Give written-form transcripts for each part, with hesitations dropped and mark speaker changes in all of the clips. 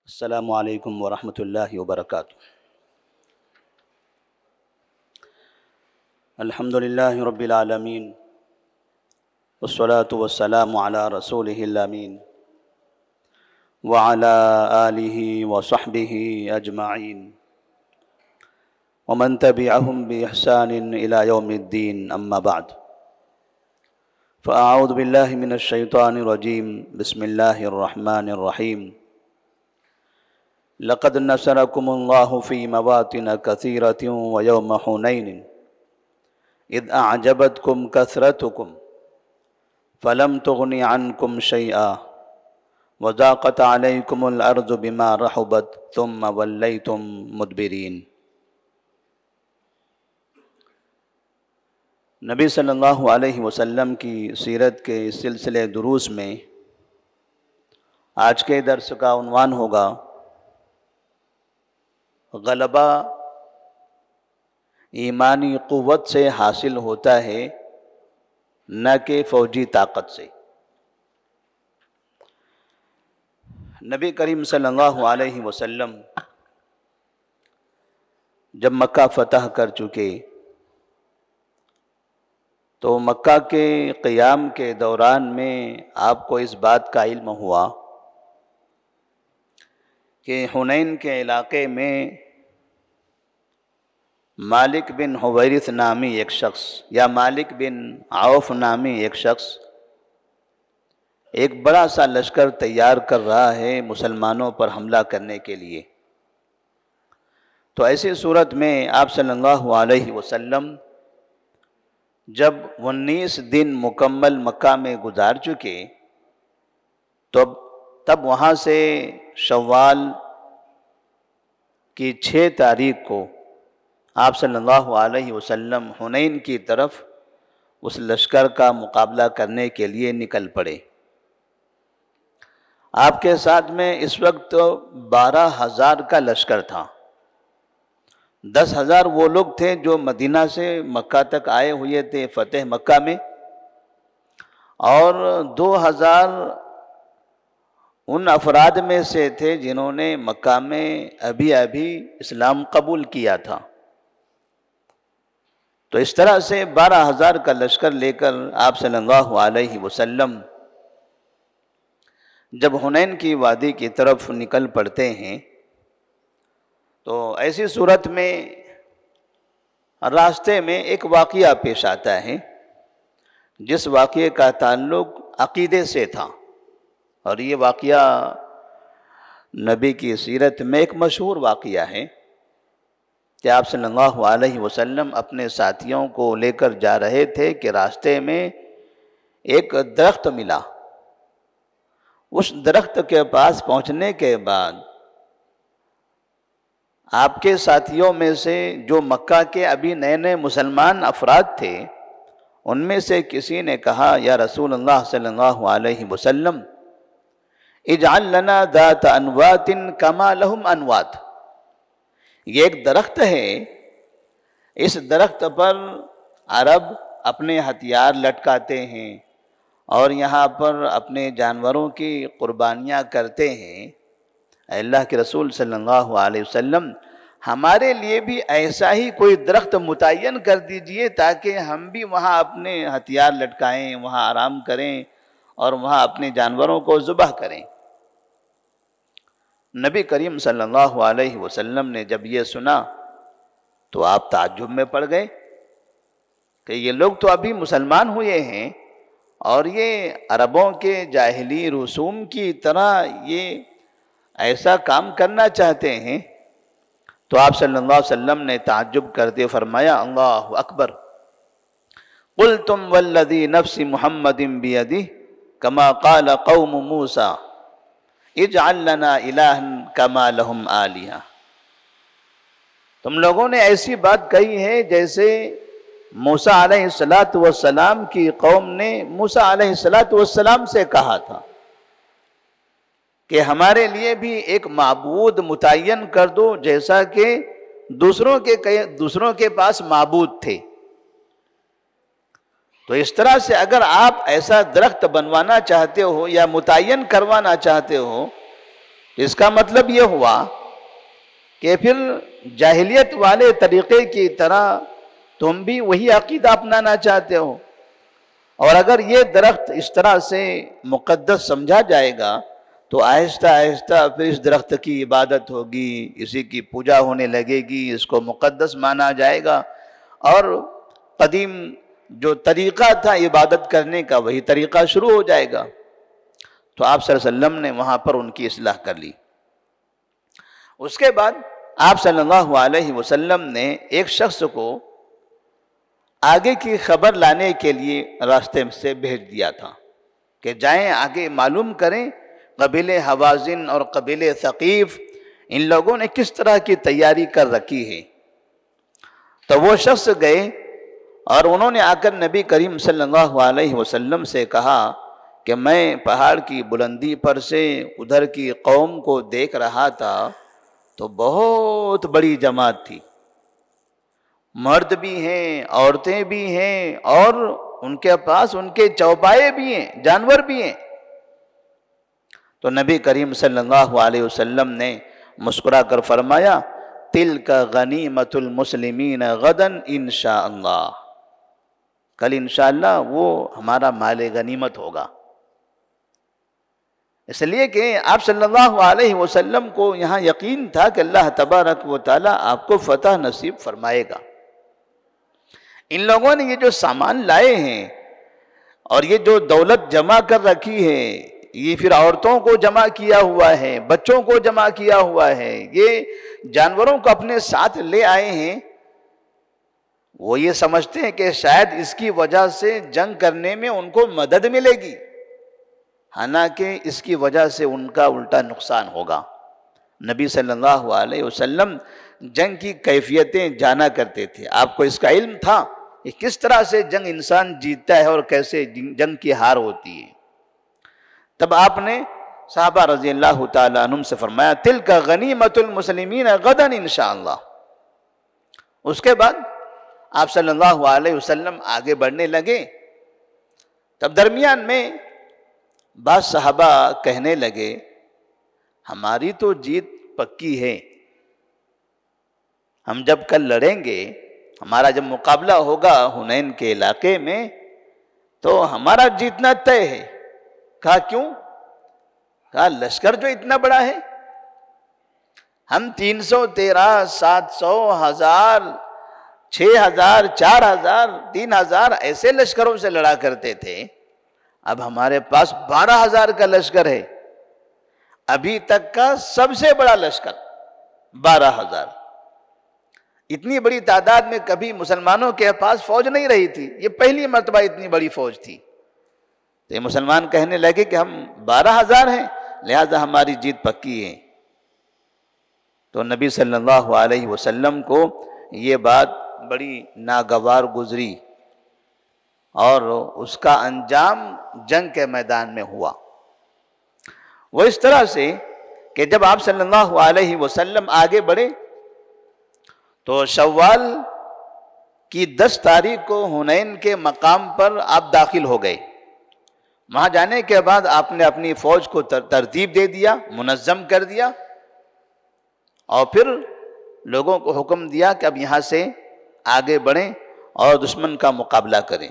Speaker 1: السلام علیکم ورحمۃ اللہ وبرکاتہ۔ الحمد للہ رب العالمین والصلاة والسلام علی رسولہ الامین وعلی آلہ وصحبہ اجمعین ومن تبعہم بإحسان الی یوم الدین، اما بعد فاعوذ باللہ من الشیطان الرجیم، بسم اللہ الرحمن الرحیم۔ لقد نصركم الله في مواطن كثيرة ويوم حنين إذ أعجبتكم كثرتكم فلم تغن عنكم شيئا وضاقت عليكم الأرض بما رحبت ثم وليتم مدبرين۔ نبی صلی اللہ علیہ وسلم کی سیرت کے سلسلے دروس میں آج کے درس کا عنوان ہوگا غلبہ ایمانی قوت سے حاصل ہوتا ہے، نہ کہ فوجی طاقت سے۔ نبی کریم صلی اللہ علیہ وسلم جب مکہ فتح کر چکے تو مکہ کے قیام کے دوران میں آپ کو اس بات کا علم ہوا کہ حنین کے علاقے میں مالک بن حویرث نامی ایک شخص یا مالک بن عوف نامی ایک شخص ایک بڑا سا لشکر تیار کر رہا ہے مسلمانوں پر حملہ کرنے کے لیے۔ تو ایسی صورت میں آپ صلی اللہ علیہ وسلم جب 19 دن مکمل مکہ میں گزار چکے تو تب وہاں سے شوال کی 6 تاریخ کو آپ صلی اللہ علیہ وسلم حنین کی طرف اس لشکر کا مقابلہ کرنے کے لیے نکل پڑے۔ آپ کے ساتھ میں اس وقت 12,000 کا لشکر تھا۔ 10,000 وہ لوگ تھے جو مدینہ سے مکہ تک آئے ہوئے تھے فتح مکہ میں، اور 2,000 ان افراد میں سے تھے جنہوں نے مکہ میں ابھی اسلام قبول کیا تھا۔ تو اس طرح سے 12,000 کا لشکر لے کر آپ صلی اللہ علیہ وسلم جب حنین کی وادی کی طرف نکل پڑتے ہیں تو ایسی صورت میں راستے میں ایک واقعہ پیش آتا ہے جس واقعے کا تعلق عقیدے سے تھا، اور یہ واقعہ نبی کی سیرت میں ایک مشہور واقعہ ہے کہ آپ صلی اللہ علیہ وسلم اپنے ساتھیوں کو لے کر جا رہے تھے کہ راستے میں ایک درخت ملا۔ اس درخت کے پاس پہنچنے کے بعد آپ کے ساتھیوں میں سے جو مکہ کے ابھی نئے نئے مسلمان افراد تھے ان میں سے کسی نے کہا، یا رسول اللہ صلی اللہ علیہ وسلم اجعل لنا ذات انوات کما لہم انوات۔ یہ ایک درخت ہے، اس درخت پر عرب اپنے ہتھیار لٹکاتے ہیں اور یہاں پر اپنے جانوروں کی قربانیاں کرتے ہیں۔ اے اللہ کے رسول صلی اللہ علیہ وسلم، ہمارے لیے بھی ایسا ہی کوئی درخت متعین کر دیجئے تاکہ ہم بھی وہاں اپنے ہتھیار لٹکائیں، وہاں آرام کریں اور وہاں اپنے جانوروں کو ذبح کریں۔ نبی کریم صلی اللہ علیہ وسلم نے جب یہ سنا تو آپ تعجب میں پڑ گئے کہ یہ لوگ تو ابھی مسلمان ہوئے ہیں اور یہ عربوں کے جاہلی رسوم کی طرح یہ ایسا کام کرنا چاہتے ہیں۔ تو آپ صلی اللہ علیہ وسلم نے تعجب کرتے فرمایا، اللہ اکبر، قلتم والذی نفس محمد بیدہ کما قال قوم موسیٰ اجعل لنا الہا کما لہم آلہہ۔ تم لوگوں نے ایسی بات کہی ہے جیسے موسیٰ علیہ السلام کی قوم نے موسیٰ علیہ السلام سے کہا تھا کہ ہمارے لیے بھی ایک معبود متعین کر دو جیسا کہ دوسروں کے پاس معبود تھے۔ تو اس طرح سے اگر آپ ایسا درخت بنوانا چاہتے ہو یا متعین کروانا چاہتے ہو اس کا مطلب یہ ہوا کہ پھر جاہلیت والے طریقے کی طرح تم بھی وہی عقیدہ اپنانا چاہتے ہو، اور اگر یہ درخت اس طرح سے مقدس سمجھا جائے گا تو آہستہ آہستہ پھر اس درخت کی عبادت ہوگی، اسی کی پوجا ہونے لگے گی، اس کو مقدس مانا جائے گا، اور قدیم جو طریقہ تھا عبادت کرنے کا وہی طریقہ شروع ہو جائے گا۔ تو آپ صلی اللہ علیہ وسلم نے وہاں پر ان کی اصلاح کر لی۔ اس کے بعد آپ صلی اللہ علیہ وسلم نے ایک شخص کو آگے کی خبر لانے کے لیے راستے سے بھیج دیا تھا کہ جائیں آگے معلوم کریں قبیلے حوازن اور قبیلے ثقیف ان لوگوں نے کس طرح کی تیاری کر رکھی ہے۔ تو وہ شخص گئے اور انہوں نے آ کر نبی کریم صلی اللہ علیہ وسلم سے کہا کہ میں پہاڑ کی بلندی پر سے ادھر کی قوم کو دیکھ رہا تھا تو بہت بڑی جماعت تھی، مرد بھی ہیں، عورتیں بھی ہیں، اور ان کے پاس ان کے چوپائے بھی ہیں، جانور بھی ہیں۔ تو نبی کریم صلی اللہ علیہ وسلم نے مسکرا کر فرمایا تِلْكَ غَنِیمَةُ الْمُسْلِمِينَ غَدًا انشاءاللہ، کل انشاءاللہ وہ ہمارا مال غنیمت ہوگا۔ اس لیے کہ آپ صلی اللہ علیہ وسلم کو یہاں یقین تھا کہ اللہ تبارک و تعالی آپ کو فتح نصیب فرمائے گا۔ ان لوگوں نے یہ جو سامان لائے ہیں اور یہ جو دولت جمع کر رکھی ہے، یہ پھر عورتوں کو جمع کیا ہوا ہے، بچوں کو جمع کیا ہوا ہے، یہ جانوروں کو اپنے ساتھ لے آئے ہیں، وہ یہ سمجھتے ہیں کہ شاید اس کی وجہ سے جنگ کرنے میں ان کو مدد ملے گی، حالانکہ اس کی وجہ سے ان کا الٹا نقصان ہوگا۔ نبی صلی اللہ علیہ وسلم جنگ کی کیفیتیں جانا کرتے تھے، آپ کو اس کا علم تھا کہ کس طرح سے جنگ انسان جیتتا ہے اور کیسے جنگ کی ہار ہوتی ہے۔ تب آپ نے صحابہ رضی اللہ تعالیٰ عنہم سے فرمایا تِلْكَ غَنِیمَةُ الْمُسْلِمِينَ غَدًا انشاءاللہ۔ اس کے بعد آپ صلی اللہ علیہ وسلم آگے بڑھنے لگے۔ تب درمیان میں بعض صحابہ کہنے لگے ہماری تو جیت پکی ہے، ہم جب کل لڑیں گے، ہمارا جب مقابلہ ہوگا حنین کے علاقے میں تو ہمارا جیتنا طے ہے۔ کہا کیوں؟ کہا لشکر جو اتنا بڑا ہے، ہم 300 13 700 1000 6000 4000 3000 ایسے لشکروں سے لڑا کرتے تھے، اب ہمارے پاس 12000 کا لشکر ہے، ابھی تک کا سب سے بڑا لشکر 12000۔ اتنی بڑی تعداد میں کبھی مسلمانوں کے پاس فوج نہیں رہی تھی، یہ پہلی مرتبہ اتنی بڑی فوج تھی۔ تو یہ مسلمان کہنے لگے کہ ہم 12000 ہیں، لہذا ہماری جیت پکی ہے۔ تو نبی صلی اللہ علیہ وسلم کو یہ بات بڑی ناگوار گزری اور اس کا انجام جنگ کے میدان میں ہوا۔ وہ اس طرح سے کہ جب آپ صلی اللہ علیہ وسلم آگے بڑھے تو شوال کی 10 تاریخ کو حنین کے مقام پر آپ داخل ہو گئے۔ وہاں جانے کے بعد آپ نے اپنی فوج کو ترتیب دے دیا، منظم کر دیا، اور پھر لوگوں کو حکم دیا کہ اب یہاں سے آگے بڑھیں اور دشمن کا مقابلہ کریں۔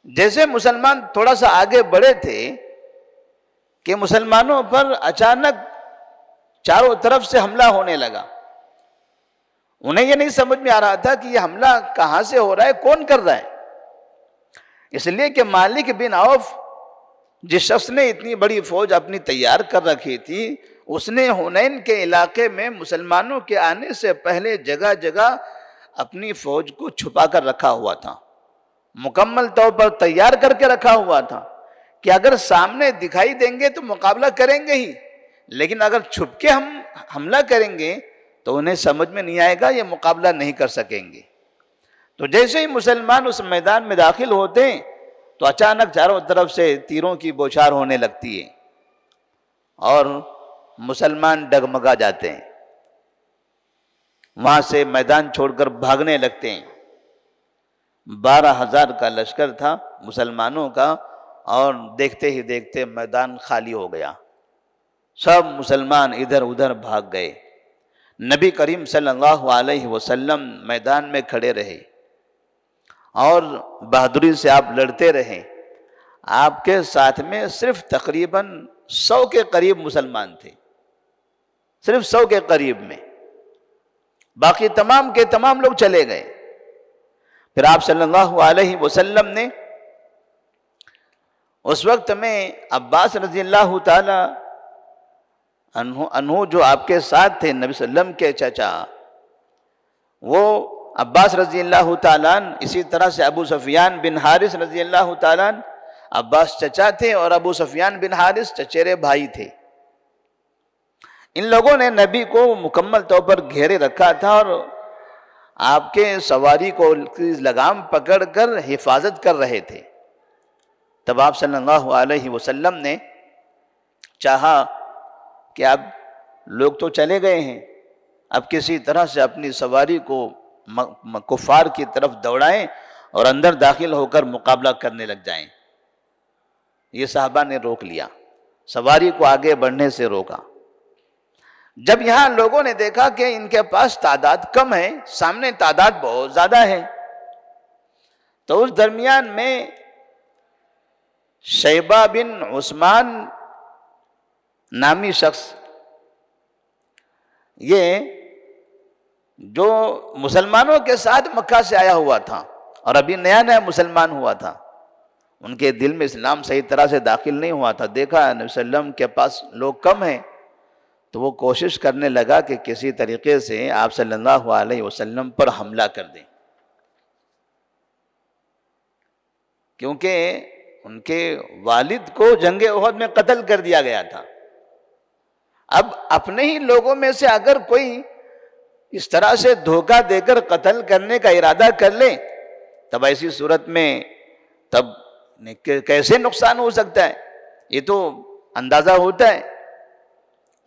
Speaker 1: جیسے مسلمان تھوڑا سا آگے بڑھے تھے کہ مسلمانوں پر اچانک چاروں طرف سے حملہ ہونے لگا۔ انہیں یہ نہیں سمجھ میں آ رہا تھا کہ یہ حملہ کہاں سے ہو رہا ہے، کون کر رہا ہے۔ اس لیے کہ مالک بن عوف جس شخص نے اتنی بڑی فوج اپنی تیار کر رکھی تھی، اس نے حنین کے علاقے میں مسلمانوں کے آنے سے پہلے جگہ جگہ اپنی فوج کو چھپا کر رکھا ہوا تھا، مکمل طور پر تیار کر کے رکھا ہوا تھا کہ اگر سامنے دکھائی دیں گے تو مقابلہ کریں گے ہی، لیکن اگر چھپ کے ہم حملہ کریں گے تو انہیں سمجھ میں نہیں آئے گا، یہ مقابلہ نہیں کر سکیں گے۔ تو جیسے ہی مسلمان اس میدان میں داخل ہوتے ہیں تو اچانک چاروں طرف سے تیروں کی بوچھار ہونے لگتی ہے اور مسلمان ڈگمگا جاتے ہیں، وہاں سے میدان چھوڑ کر بھاگنے لگتے ہیں۔ 12000 کا لشکر تھا مسلمانوں کا، اور دیکھتے ہی دیکھتے میدان خالی ہو گیا، سب مسلمان ادھر ادھر بھاگ گئے. نبی کریم صلی اللہ علیہ وسلم میدان میں کھڑے رہے اور بہادری سے آپ لڑتے رہے. آپ کے ساتھ میں صرف تقریباً 100 کے قریب مسلمان تھے، صرف 100 کے قریب میں، باقی تمام کے تمام لوگ چلے گئے. پھر آپ صلی اللہ علیہ وسلم نے اس وقت میں عباس رضی اللہ تعالی عنہ جو آپ کے ساتھ تھے، نبی صلی اللہ علیہ وسلم کے چچا، وہ عباس رضی اللہ تعالیٰ عنہ، اسی طرح سے ابو سفیان بن حارث رضی اللہ تعالیٰ عنہ، عباس چچا تھے اور ابو سفیان بن حارث چچیرے بھائی تھے. ان لوگوں نے نبی کو مکمل طور پر گھیرے رکھا تھا اور آپ کے سواری کو لگام پکڑ کر حفاظت کر رہے تھے. تب آپ صلی اللہ علیہ وسلم نے چاہا کہ اب لوگ تو چلے گئے ہیں، اب کسی طرح سے اپنی سواری کو کفار کی طرف دوڑائیں اور اندر داخل ہو کر مقابلہ کرنے لگ جائیں. یہ صحابہ نے روک لیا، سواری کو آگے بڑھنے سے روکا. جب یہاں لوگوں نے دیکھا کہ ان کے پاس تعداد کم ہے، سامنے تعداد بہت زیادہ ہے، تو اس درمیان میں شیبہ بن عثمان نامی شخص، یہ جو مسلمانوں کے ساتھ مکہ سے آیا ہوا تھا اور ابھی نیا نیا مسلمان ہوا تھا، ان کے دل میں اسلام صحیح طرح سے داخل نہیں ہوا تھا. دیکھا نبی صلی اللہ علیہ وسلم کے پاس لوگ کم ہیں تو وہ کوشش کرنے لگا کہ کسی طریقے سے آپ صلی اللہ علیہ وسلم پر حملہ کر دیں، کیونکہ ان کے والد کو جنگ احد میں قتل کر دیا گیا تھا. اب اپنے ہی لوگوں میں سے اگر کوئی اس طرح سے دھوکہ دے کر قتل کرنے کا ارادہ کر لے، تب ایسی صورت میں تب کیسے نقصان ہو سکتا ہے، یہ تو اندازہ ہوتا ہے.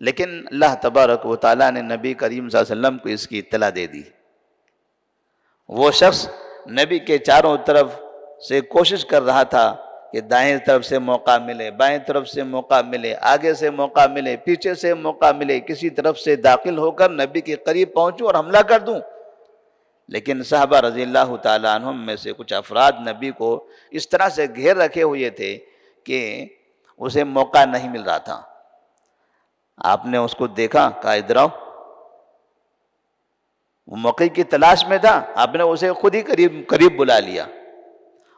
Speaker 1: لیکن اللہ تبارک و تعالیٰ نے نبی کریم صلی اللہ علیہ وسلم کو اس کی اطلاع دے دی. وہ شخص نبی کے چاروں طرف سے کوشش کر رہا تھا کہ دائیں طرف سے موقع ملے، بائیں طرف سے موقع ملے، آگے سے موقع ملے، پیچھے سے موقع ملے، کسی طرف سے داخل ہو کر نبی کے قریب پہنچوں اور حملہ کر دوں. لیکن صحابہ رضی اللہ تعالیٰ عنہم میں سے کچھ افراد نبی کو اس طرح سے گھیر رکھے ہوئے تھے کہ اسے موقع نہیں مل رہا تھا. آپ نے اس کو دیکھا، کہا ادھر آؤ. وہ موقع کی تلاش میں تھا، آپ نے اسے خود ہی قریب بلا لیا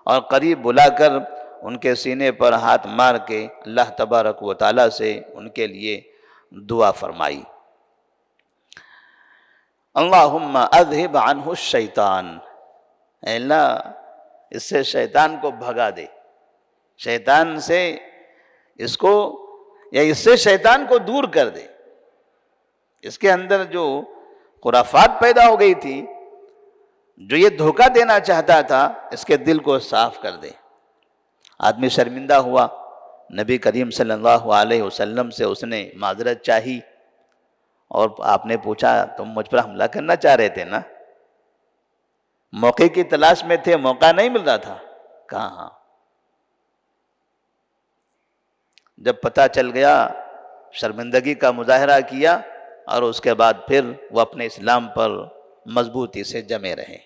Speaker 1: اور قریب بلا کر ان کے سینے پر ہاتھ مار کے اللہ تبارک و تعالیٰ سے ان کے لیے دعا فرمائی. اللہم اذہب عنہ الشیطان، اے اللہ اس سے شیطان کو بھگا دے، شیطان سے اس کو یا اس سے شیطان کو دور کر دے. اس کے اندر جو خرافات پیدا ہو گئی تھی، جو یہ دھوکہ دینا چاہتا تھا، اس کے دل کو صاف کر دے. آدمی شرمندہ ہوا، نبی کریم صلی اللہ علیہ وسلم سے اس نے معذرت چاہی اور آپ نے پوچھا تم مجھ پر حملہ کرنا چاہ رہے تھے نا، موقع کی تلاش میں تھے، موقع نہیں مل رہا تھا. کہاں ہاں. جب پتہ چل گیا، شرمندگی کا مظاہرہ کیا اور اس کے بعد پھر وہ اپنے اسلام پر مضبوطی سے جمے رہے.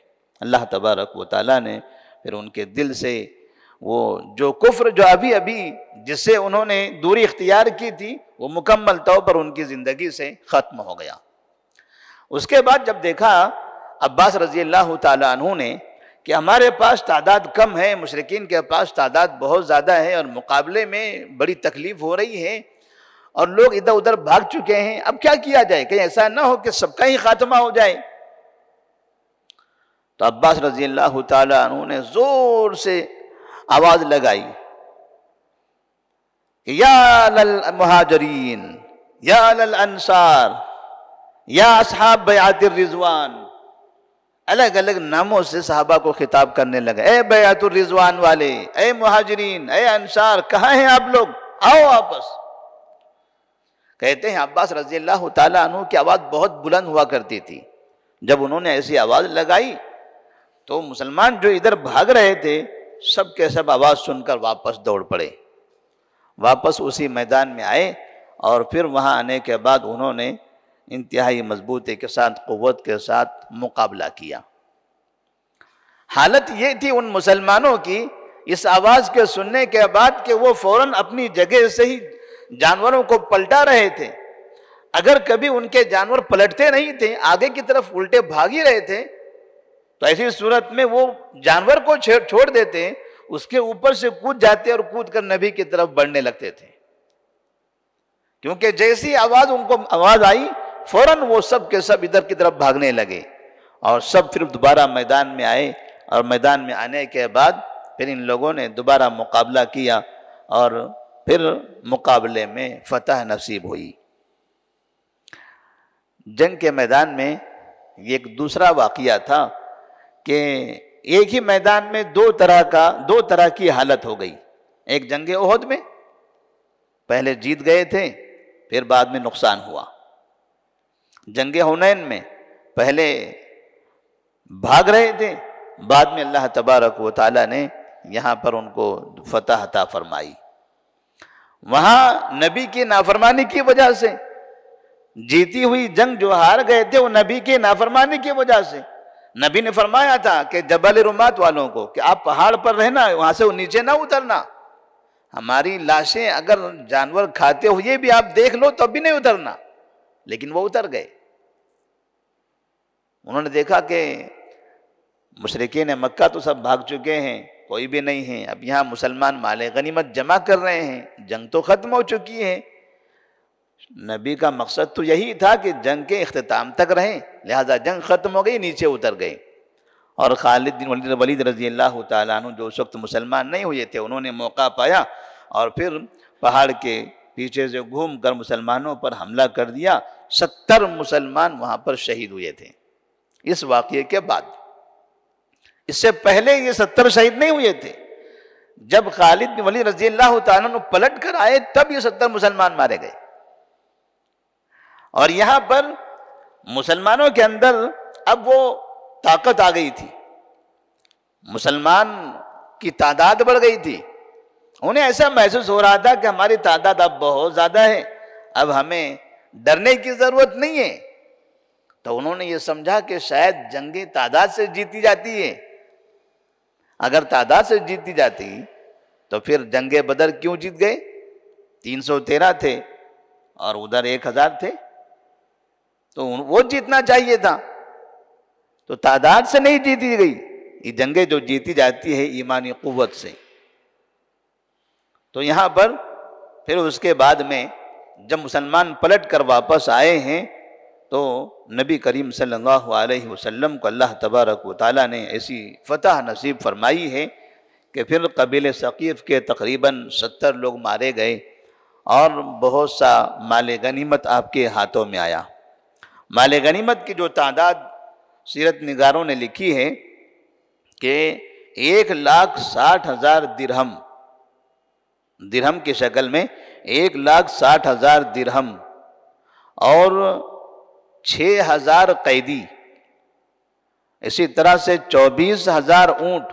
Speaker 1: اللہ تبارک و تعالیٰ نے پھر ان کے دل سے وہ جو کفر جو ابھی جس سے انہوں نے دوری اختیار کی تھی، وہ مکمل طور پر ان کی زندگی سے ختم ہو گیا. اس کے بعد جب دیکھا عباس رضی اللہ تعالیٰ عنہ نے کہ ہمارے پاس تعداد کم ہے، مشرکین کے پاس تعداد بہت زیادہ ہے اور مقابلے میں بڑی تکلیف ہو رہی ہے اور لوگ ادھر ادھر بھاگ چکے ہیں، اب کیا کیا جائے، کہیں ایسا نہ ہو کہ سب کا ہی خاتمہ ہو جائے. تو عباس رضی اللہ تعالیٰ عنہ نے زور سے آواز لگائی کہ یا للمہاجرین، یا للانصار، یا اصحاب بیعت الرضوان. الگ الگ ناموں سے صحابہ کو خطاب کرنے لگا. اے بیعت الرضوان والے، اے مہاجرین، اے انصار، کہاں ہیں آپ لوگ، آؤ واپس. کہتے ہیں عباس رضی اللہ تعالیٰ عنہ کی آواز بہت بلند ہوا کرتی تھی. جب انہوں نے ایسی آواز لگائی تو مسلمان جو ادھر بھاگ رہے تھے سب کے سب آواز سن کر واپس دوڑ پڑے، واپس اسی میدان میں آئے اور پھر وہاں آنے کے بعد انہوں نے انتہائی مضبوطی کے ساتھ، قوت کے ساتھ مقابلہ کیا۔ حالت یہ تھی ان مسلمانوں کی اس آواز کے سننے کے بعد کہ وہ فوراً اپنی جگہ سے ہی جانوروں کو پلٹا رہے تھے۔ اگر کبھی ان کے جانور پلٹتے نہیں تھے، آگے کی طرف الٹے بھاگ ہی رہے تھے، تو ایسی صورت میں وہ جانور کو چھوڑ دیتے، اس کے اوپر سے کود جاتے اور کود کر نبی کی طرف بڑھنے لگتے تھے، کیونکہ جیسی ان کو آواز آئی فوراً وہ سب کے سب ادھر کی طرف بھاگنے لگے، اور سب پھر دوبارہ میدان میں آئے، اور میدان میں آنے کے بعد پھر ان لوگوں نے دوبارہ مقابلہ کیا، اور پھر مقابلے میں فتح نصیب ہوئی۔ جنگ کے میدان میں یہ ایک دوسرا واقعہ تھا کہ ایک ہی میدان میں دو طرح کی حالت ہو گئی۔ ایک جنگ احد میں پہلے جیت گئے تھے، پھر بعد میں نقصان ہوا۔ جنگ حنین میں پہلے بھاگ رہے تھے، بعد میں اللہ تبارک و تعالیٰ نے یہاں پر ان کو فتح عطا فرمائی۔ وہاں نبی کی نافرمانی کی وجہ سے جیتی ہوئی جنگ جو ہار گئے تھے، وہ نبی کی نافرمانی کی وجہ سے۔ نبی نے فرمایا تھا کہ جبل رمات والوں کو کہ آپ پہاڑ پر رہنا، وہاں سے نیچے نہ اترنا، ہماری لاشیں اگر جانور کھاتے ہوئے بھی آپ دیکھ لو تب بھی نہیں اترنا، لیکن وہ اتر گئے۔ انہوں نے دیکھا کہ مشرکین مکہ تو سب بھاگ چکے ہیں، کوئی بھی نہیں ہے، اب یہاں مسلمان مال غنیمت جمع کر رہے ہیں، جنگ تو ختم ہو چکی ہے۔ نبی کا مقصد تو یہی تھا کہ جنگ کے اختتام تک رہیں، لہذا جنگ ختم ہو گئی، نیچے اتر گئے۔ اور خالد بن ولید رضی اللہ تعالیٰ عنہ جو اس وقت مسلمان نہیں ہوئے تھے، انہوں نے موقع پایا اور پھر پہاڑ کے پیچھے سے گھوم کر مسلمانوں پر حملہ کر دیا۔ 70 مسلمان وہاں پر شہید ہوئے تھے اس واقعے کے بعد۔ اس سے پہلے یہ 70 شہید نہیں ہوئے تھے، جب خالد بن ولید رضی اللہ تعالیٰ عنہ پلٹ کر آئے تب یہ 70 مسلمان مارے گئے۔ اور یہاں پر مسلمانوں کے اندر اب وہ طاقت آ گئی تھی، مسلمان کی تعداد بڑھ گئی تھی، انہیں ایسا محسوس ہو رہا تھا کہ ہماری تعداد اب بہت زیادہ ہے، اب ہمیں ڈرنے کی ضرورت نہیں ہے۔ تو انہوں نے یہ سمجھا کہ شاید جنگیں تعداد سے جیتی جاتی ہے، اگر تعداد سے جیتی جاتی تو پھر جنگ بدر کیوں جیت گئے؟ 313 تھے اور ادھر 1000 تھے، تو وہ جیتنا چاہیے تھا۔ تو تعداد سے نہیں جیتی گئی، یہ جنگیں جو جیتی جاتی ہے ایمانی قوت سے۔ تو یہاں پر پھر اس کے بعد میں جب مسلمان پلٹ کر واپس آئے ہیں تو نبی کریم صلی اللہ علیہ وسلم کو اللہ تبارک و تعالیٰ نے ایسی فتح نصیب فرمائی ہے کہ پھر قبیلہ ثقیف کے تقریباً 70 لوگ مارے گئے اور بہت سا مال غنیمت آپ کے ہاتھوں میں آیا۔ مال غنیمت کی جو تعداد سیرت نگاروں نے لکھی ہے کہ 1,60,000 درہم کی شکل میں 1,60,000 درہم اور 6,000 قیدی، اسی طرح سے 24,000 اونٹ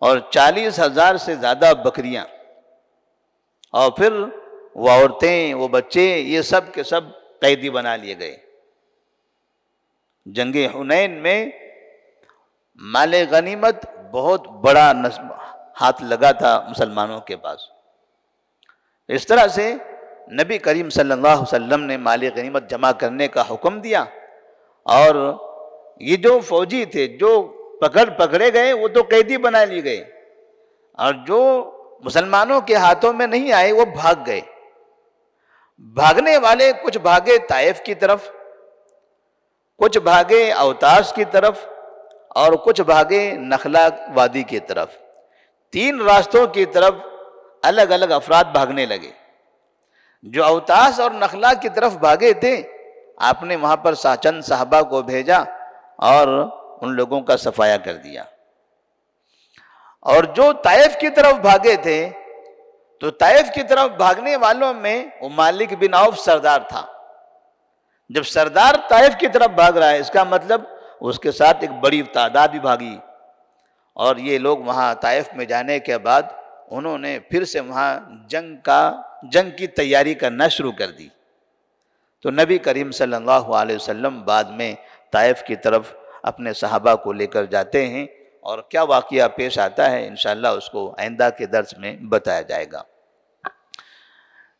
Speaker 1: اور 40,000 سے زیادہ بکریاں، اور پھر وہ عورتیں، وہ بچے، یہ سب کے سب قیدی بنا لیے گئے۔ جنگ حنین میں مال غنیمت بہت بڑا ہاتھ لگا تھا مسلمانوں کے پاس۔ اس طرح سے نبی کریم صلی اللہ علیہ وسلم نے مال غنیمت جمع کرنے کا حکم دیا، اور یہ جو فوجی تھے جو پکڑے گئے وہ تو قیدی بنا لیے گئے، اور جو مسلمانوں کے ہاتھوں میں نہیں آئے وہ بھاگ گئے۔ بھاگنے والے کچھ بھاگے طائف کی طرف، کچھ بھاگے اوتاس کی طرف، اور کچھ بھاگے نخلا وادی کی طرف۔ 3 راستوں کی طرف الگ الگ افراد بھاگنے لگے۔ جو اوتاس اور نخلا کی طرف بھاگے تھے، آپ نے وہاں پر چند صحابہ کو بھیجا اور ان لوگوں کا صفایا کر دیا۔ اور جو طائف کی طرف بھاگے تھے، تو طائف کی طرف بھاگنے والوں میں وہ مالک بن عوف سردار تھا۔ جب سردار طائف کی طرف بھاگ رہا ہے، اس کا مطلب اس کے ساتھ ایک بڑی تعداد بھی بھاگی، اور یہ لوگ وہاں طائف میں جانے کے بعد انہوں نے پھر سے وہاں جنگ کا جنگ کی تیاری کرنا شروع کر دی۔ تو نبی کریم صلی اللہ علیہ وسلم بعد میں طائف کی طرف اپنے صحابہ کو لے کر جاتے ہیں، اور کیا واقعہ پیش آتا ہے انشاءاللہ اس کو آئندہ کے درس میں بتایا جائے گا۔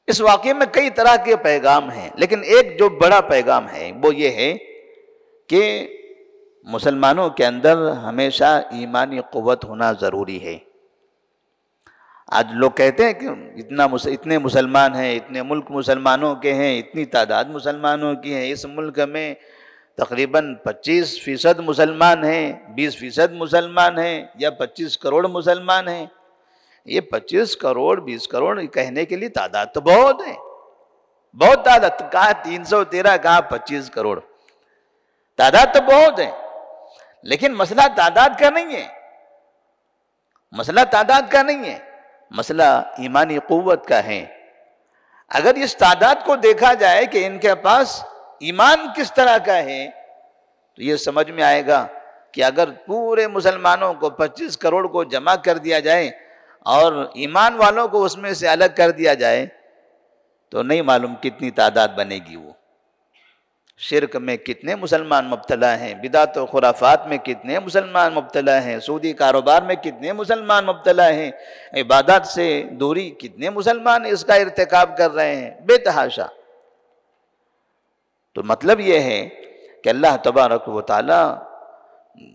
Speaker 1: اس واقعے میں کئی طرح کے پیغام ہیں، لیکن ایک جو بڑا پیغام ہے وہ یہ ہے کہ مسلمانوں کے اندر ہمیشہ ایمانی قوت ہونا ضروری ہے۔ آج لوگ کہتے ہیں کہ اتنے مسلمان ہیں، اتنے ملک مسلمانوں کے ہیں، اتنی تعداد مسلمانوں کی ہیں، اس ملک میں تقریباً 25% مسلمان ہیں، 20% مسلمان ہیں، یا 25 کروڑ مسلمان ہیں۔ یہ 25 کروڑ 20 کروڑ کہنے کے لیے تعداد تو بہت ہے، بہت تعداد، کہاں 313 کہاں 25 کروڑ، تعداد تو بہت ہے، لیکن مسئلہ تعداد کا نہیں ہے، مسئلہ تعداد کا نہیں ہے، مسئلہ ایمانی قوت کا ہے۔ اگر اس تعداد کو دیکھا جائے کہ ان کے پاس ایمان کس طرح کا ہے تو یہ سمجھ میں آئے گا کہ اگر پورے مسلمانوں کو 25 کروڑ کو جمع کر دیا جائے اور ایمان والوں کو اس میں سے الگ کر دیا جائے تو نہیں معلوم کتنی تعداد بنے گی۔ وہ شرک میں کتنے مسلمان مبتلا ہیں، بدعت و خرافات میں کتنے مسلمان مبتلا ہیں، سودی کاروبار میں کتنے مسلمان مبتلا ہیں، عبادات سے دوری کتنے مسلمان اس کا ارتکاب کر رہے ہیں، بے تحاشا۔ تو مطلب یہ ہے کہ اللہ تبارک و تعالی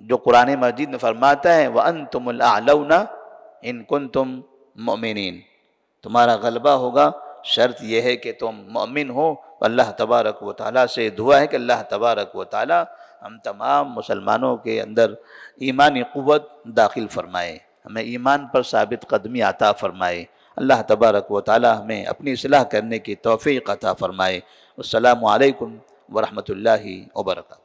Speaker 1: جو قرآن مجید میں فرماتا ہے وَأَنْتُمُ الْأَعْلَوْنَ إِن كُنْتُم مُؤْمِنِينَ، تمہارا غلبہ ہوگا، شرط یہ ہے کہ تم مومن ہو۔ اللہ تبارک و تعالیٰ سے دعا ہے کہ اللہ تبارک و تعالیٰ ہم تمام مسلمانوں کے اندر ایمانی قوت داخل فرمائے، ہمیں ایمان پر ثابت قدمی عطا فرمائے۔ اللہ تبارک و تعالیٰ ہمیں اپنی اصلاح کرنے کی توفیق عطا فرمائے۔ السلام علیکم ورحمۃ اللہ وبرکاتہ۔